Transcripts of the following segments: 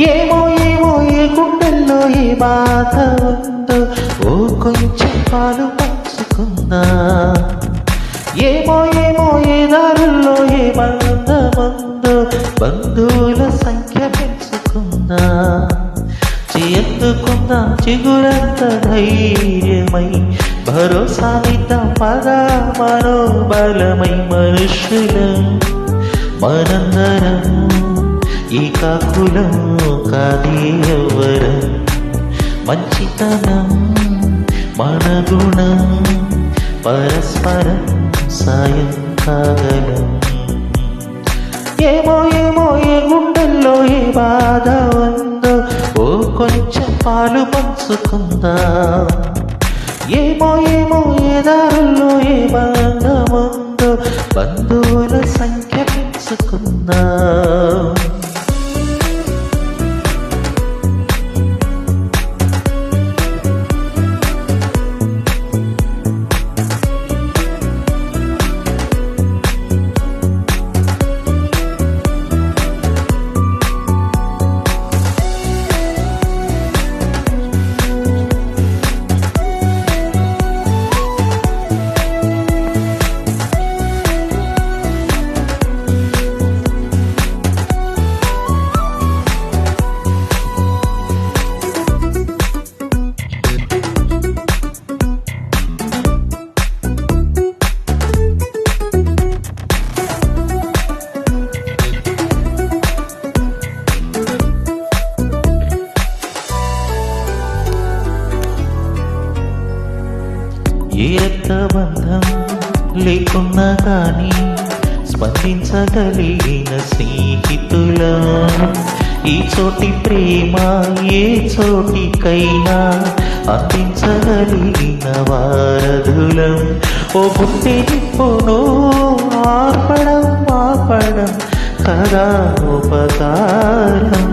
ఏమో ఏమో ఏ గుండెల్లో ఏ బాధ ఉందో ఓ కొంచెం పాలు పంచుకుందా. ఏమో ఏమో ఏ దారుల్లో ఏ బంధముందో బంధువుల సంఖ్య పెంచుకుందా. ఎందుకుందా చిగురంత ధైర్యమై భరోసానిద్దాం పదా మనోబలమై మనుషులం మనందరం ఈ కాకులం కాదే ఎవ్వరం. మంచితనం మన గుణం పరస్పరం సాయం కాగలం. ఏమో ఏమో ఏ గుండెల్లో ఏ బాధ ఉందో ఓ కొంచెం పాలు పంచుకుందా. ఏమో ఏమో ఏ దారుల్లో ఏ బంధముందో బంధువుల సంఖ్య పెంచుకుందా. ఏ రక్తబంధం లేకున్నా కానీ స్పందించగలిగిన స్నేహితులం. ఈ చోటి ప్రేమ ఏ చోటికైనా అందించగలిగిన వారధులం. ఓ గుండె నిప్పును ఆపడం కదా ఉపకారం.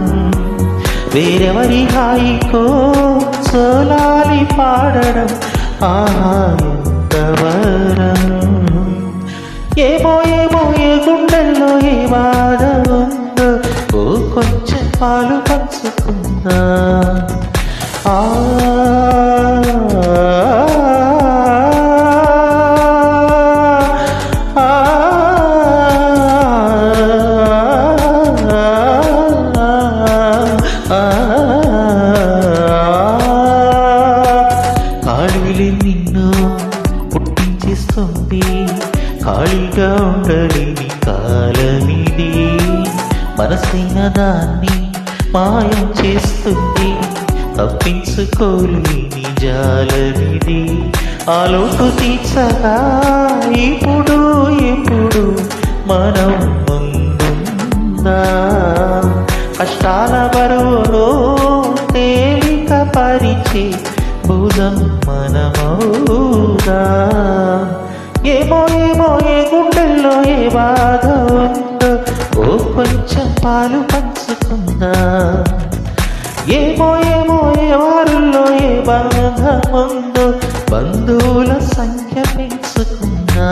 వేరెవరి హాయికో సోలాలి పాడడం ఆహాయంతవరం. ఏమో ఏమో ఏ గుండెల్లో ఏ బాధ ఉందో ఓ కొంచెం పాలు పంచుకుందా. కాళీలి నిన్ను పుట్టించేస్తుంది ఖాళీగా ఉండలేని కాలమిది. మనసైన దాన్ని మాయం చేస్తుంది తప్పించుకోలేని జాలమిది. ఆ లోటు తీర్చగా ఇప్పుడు ఎప్పుడు మనం ముందుందా. కష్టాల బరువులో తేలిక పరిచే భుజం మనమౌదా. ఏమో ఏమో ఏ గుండెల్లో ఏ బాధ ఉందో ఓ కొంచెం పాలు పంచుకుందా. ఏమో ఏమో ఏ వారుల్లో ఏ బంధముందో బంధువుల సంఖ్య పెంచుకుందా.